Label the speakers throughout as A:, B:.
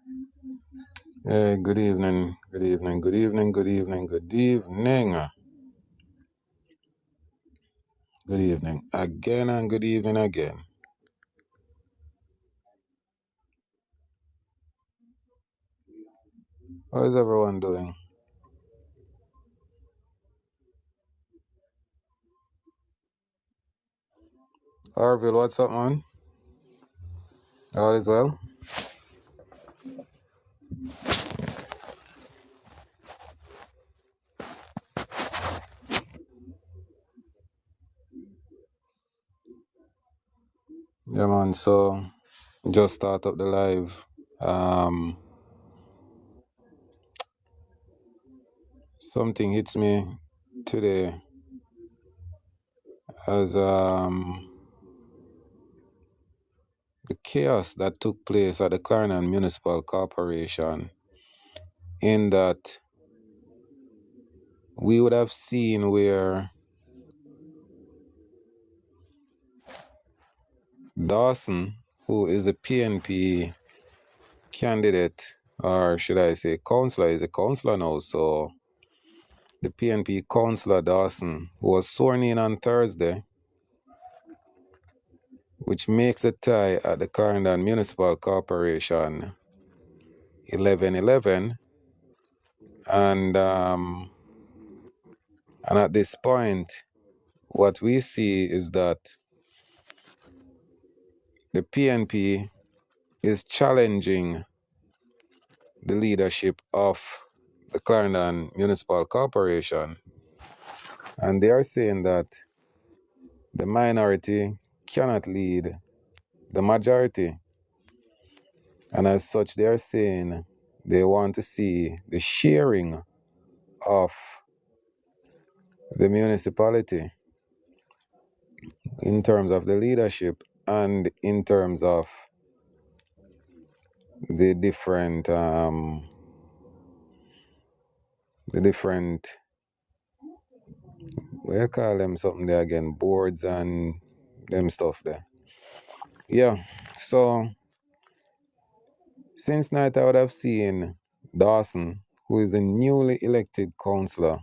A: Hey, good evening, good evening, good evening, good evening, good evening, good evening again, and good evening again. How is everyone doing? Harville, what's up, man? All is well? Yeah, man, so just start up the live. Um, Something hits me today as the chaos that took place at the Clarendon Municipal Corporation, in that we would have seen where Dawson, who is a PNP candidate, or should I say councillor, is a councillor now, so the PNP councillor Dawson, who was sworn in on Thursday, which makes a tie at the Clarendon Municipal Corporation 11-11. And at this point, what we see is that the PNP is challenging the leadership of the Clarendon Municipal Corporation, and they are saying that the minority cannot lead the majority. And as such, they are saying they want to see the sharing of the municipality in terms of the leadership and in terms of the different, what you call them, something there again, boards and them stuff there. Yeah, so since night I would have seen Dawson, who is the newly elected councillor.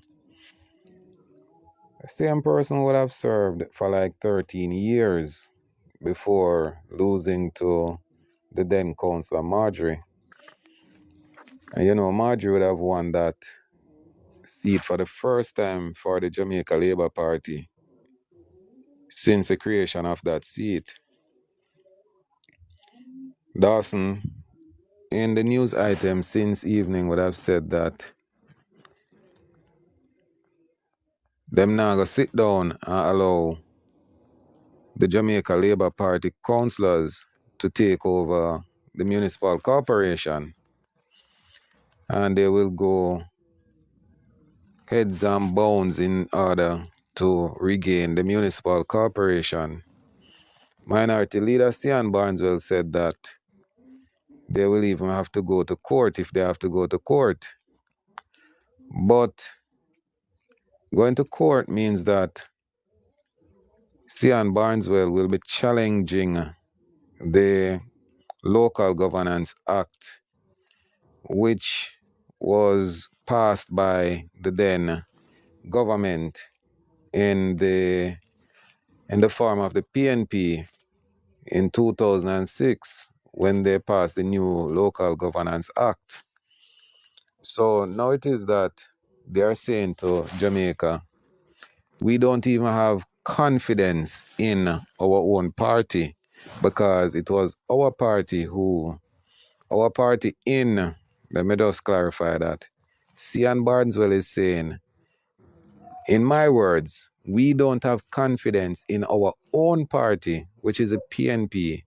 A: The same person would have served for like 13 years before losing to the then councillor Marjorie. And Marjorie would have won that seat for the first time for the Jamaica Labour Party since the creation of that seat. Dawson, in the news item since evening, would have said that them now go sit down and allow the Jamaica Labour Party councillors to take over the municipal corporation, and they will go heads and bones in order to regain the municipal corporation. Minority leader Sian Barneswell said that they will even have to go to court if they have to go to court. But going to court means that Sian Barneswell will be challenging the Local Governance Act, which was passed by the then government in the form of the PNP in 2006 when they passed the new Local Governance Act. So now it is that they are saying to Jamaica, we don't even have confidence in our own party, because it was our party let me just clarify that. Sian Barneswell is saying, in my words, we don't have confidence in our own party, which is a PNP,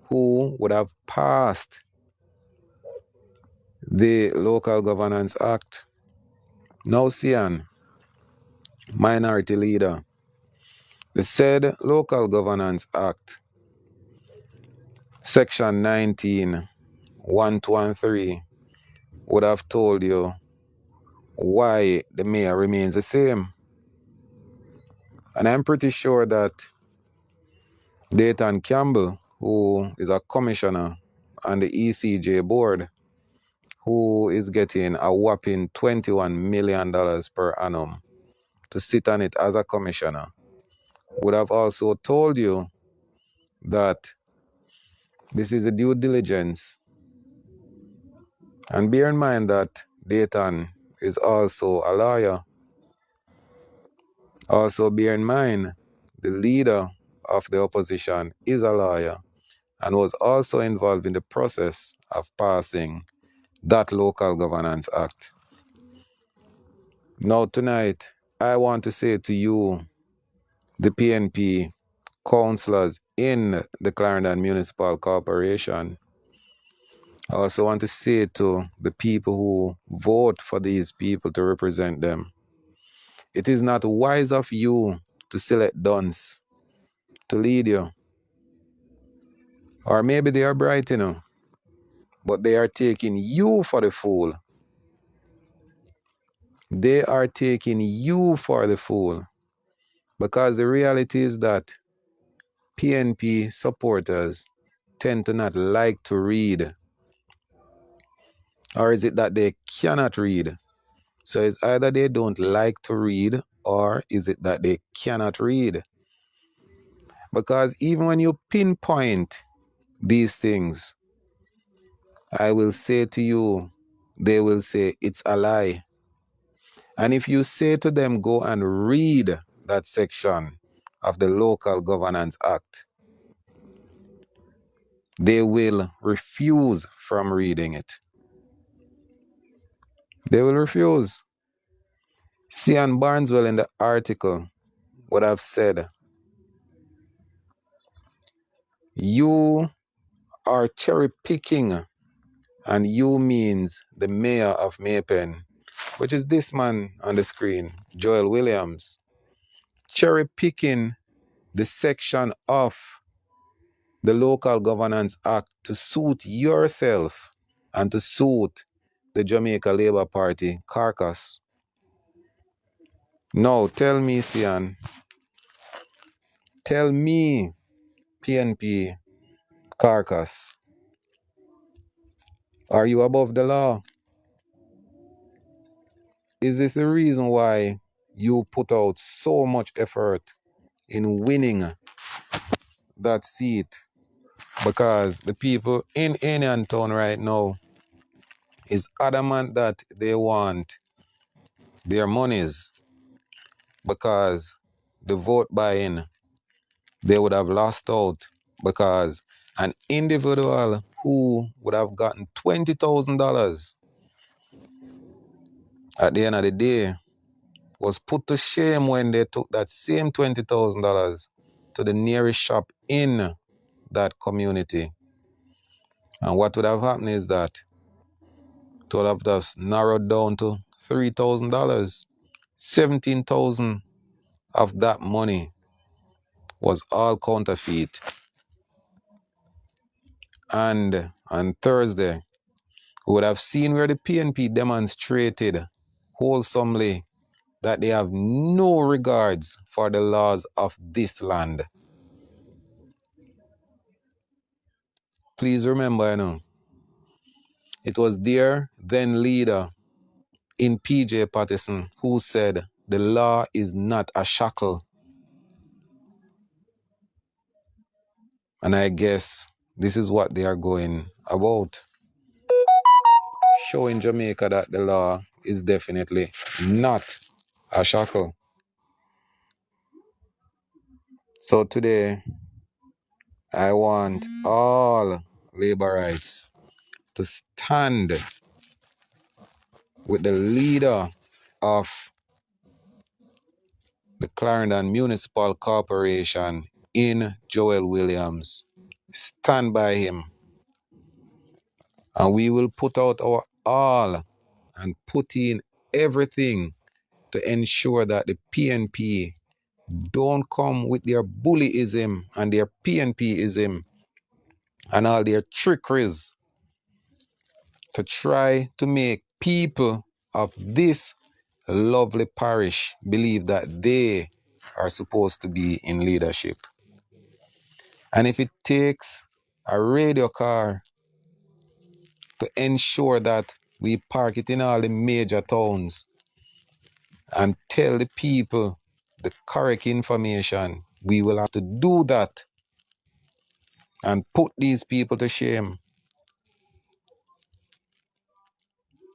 A: who would have passed the Local Governance Act. Now, Sian, minority leader, the said Local Governance Act, Section 19, 1, 2, and 3, would have told you why the mayor remains the same. And I'm pretty sure that Dayton Campbell, who is a commissioner on the ECJ board, who is getting a whopping $21 million per annum to sit on it as a commissioner, would have also told you that this is a due diligence. And bear in mind that Dayton is also a lawyer. Also bear in mind the leader of the opposition is a lawyer and was also involved in the process of passing that Local Governance Act. Now tonight, I want to say to you, the PNP councillors in the Clarendon Municipal Corporation, I also want to say to the people who vote for these people to represent them, it is not wise of you to select duns to lead you. Or maybe they are bright, but they are taking you for the fool. They are taking you for the fool. Because the reality is that PNP supporters tend to not like to read. Or is it that they cannot read? So it's either they don't like to read, or is it that they cannot read? Because even when you pinpoint these things, I will say to you, they will say it's a lie. And if you say to them, go and read that section of the Local Governance Act, they will refuse from reading it. They will refuse. Cian Barneswell in the article would have said, you are cherry picking, and you means the mayor of May Pen, which is this man on the screen, Joel Williams, cherry picking the section of the Local Governance Act to suit yourself and to suit the Jamaica Labour Party carcass. Now, tell me, Cian, tell me, PNP carcass, are you above the law? Is this the reason why you put out so much effort in winning that seat? Because the people in Indian Town right now is adamant that they want their monies, because the vote buy-in, they would have lost out, because an individual who would have gotten $20,000 at the end of the day was put to shame when they took that same $20,000 to the nearest shop in that community. And what would have happened is that it would have just narrowed down to $3,000. 17,000 of that money was all counterfeit. And on Thursday, we would have seen where the PNP demonstrated wholesomely that they have no regards for the laws of this land. Please remember, it was their then leader in PJ Patterson who said the law is not a shackle. And I guess this is what they are going about, showing Jamaica that the law is definitely not a shackle. So today, I want all laborites to stand with the leader of the Clarendon Municipal Corporation in Joel Williams. Stand by him. And we will put out our all and put in everything to ensure that the PNP don't come with their bullyism and their PNPism and all their trickeries to try to make people of this lovely parish believe that they are supposed to be in leadership. And if it takes a radio car to ensure that We park it in all the major towns and tell the people the correct information. We will have to do that and put these people to shame.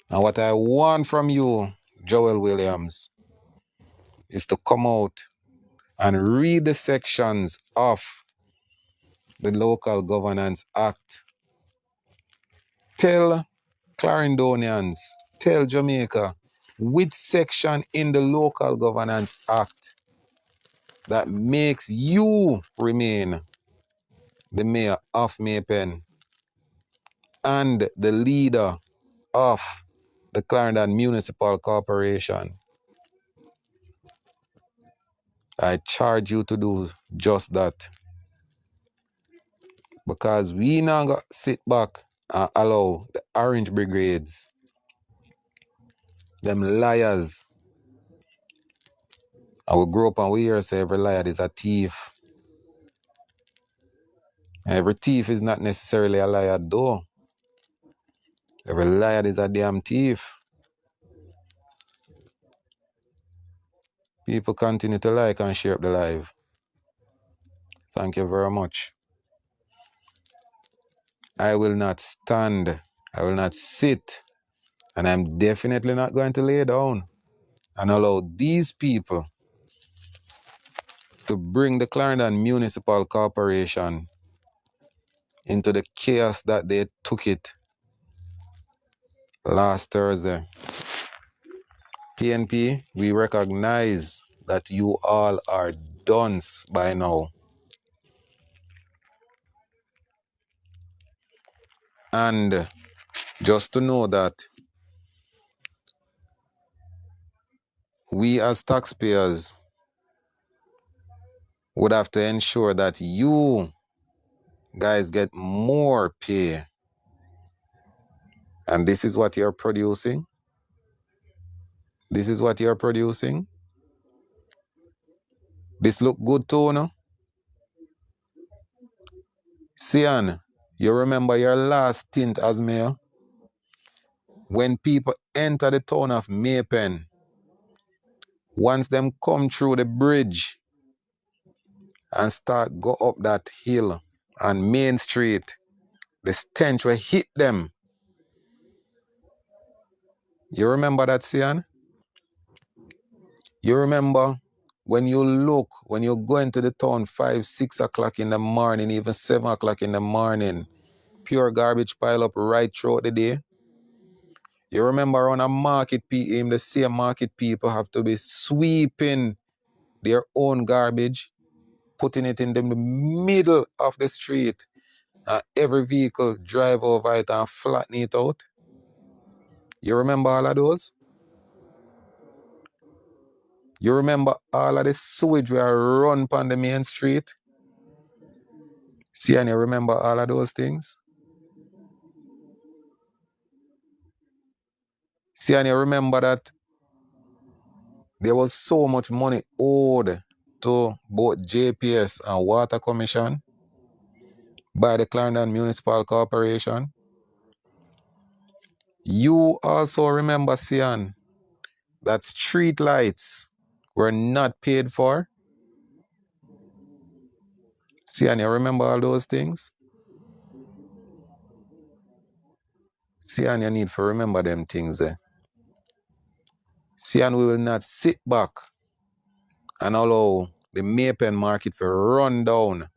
A: And what I want from you, Joel Williams, is to come out and read the sections of the Local Governance Act. Tell Clarendonians, tell Jamaica, which section in the Local Governance Act that makes you remain the mayor of May Pen and the leader of the Clarendon Municipal Corporation. I charge you to do just that. Because we now got sit back and allow the Orange Brigades, them liars. And we grow up and we hear say every liar is a thief. Every thief is not necessarily a liar though. Every liar is a damn thief. People continue to like and share the live. Thank you very much. I will not stand. I will not sit. And I'm definitely not going to lay down and allow these people to bring the Clarendon Municipal Corporation into the chaos that they took it last Thursday. PNP, we recognize that you all are dunce by now. And just to know that we as taxpayers would have to ensure that you guys get more pay. And this is what you're producing. This is what you're producing. This look good too, no? Sian, you remember your last stint as mayor? When people enter the town of May Pen, once them come through the bridge and start go up that hill on Main Street, the stench will hit them. You remember that, Sian? You remember when you go into the town 5, 6 o'clock in the morning, even 7 o'clock in the morning, pure garbage pile up right throughout the day? You remember around a market PM, the same market people have to be sweeping their own garbage, putting it in the middle of the street, and every vehicle drive over it and flatten it out? You remember all of those? You remember all of the sewage we are run on the main street? See, and you remember all of those things? See, and you remember that there was so much money owed to both JPS and Water Commission by the Clarendon Municipal Corporation? You also remember, Sian, that street lights were not paid for? Sian, you remember all those things? Sian, you need to remember them things there. Sian, we will not sit back and allow the May Pen market to run down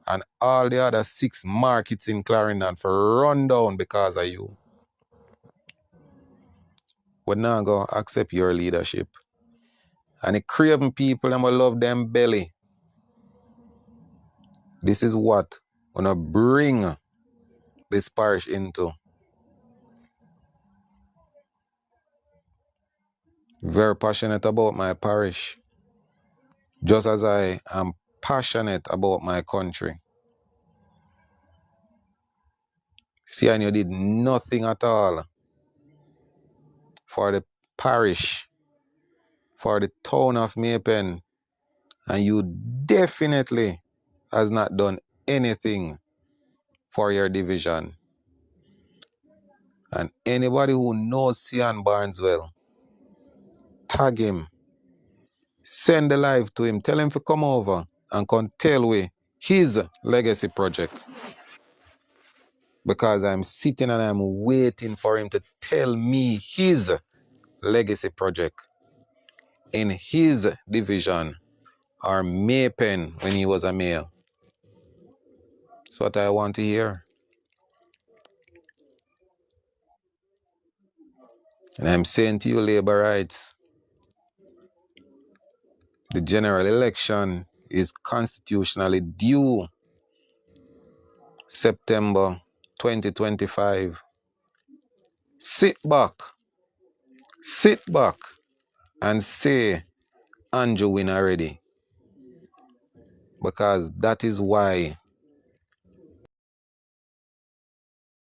A: and all the other 6 markets in Clarendon for run down because of you. We're not going to accept your leadership. And the craven people, them will love them belly. This is what we're going to bring this parish into. Very passionate about my parish, just as I am passionate about my country. See, and you did nothing at all for the parish, for the town of May Pen, and you definitely has not done anything for your division. And anybody who knows Sian Barneswell, tag him, send the live to him, tell him to come over and come tell me his legacy project. Because I'm sitting and I'm waiting for him to tell me his legacy project in his division or May Pen when he was a mayor. That's what I want to hear. And I'm saying to you, labor rights, the general election is constitutionally due September 2025. Sit back and say Andrew win already. Because that is why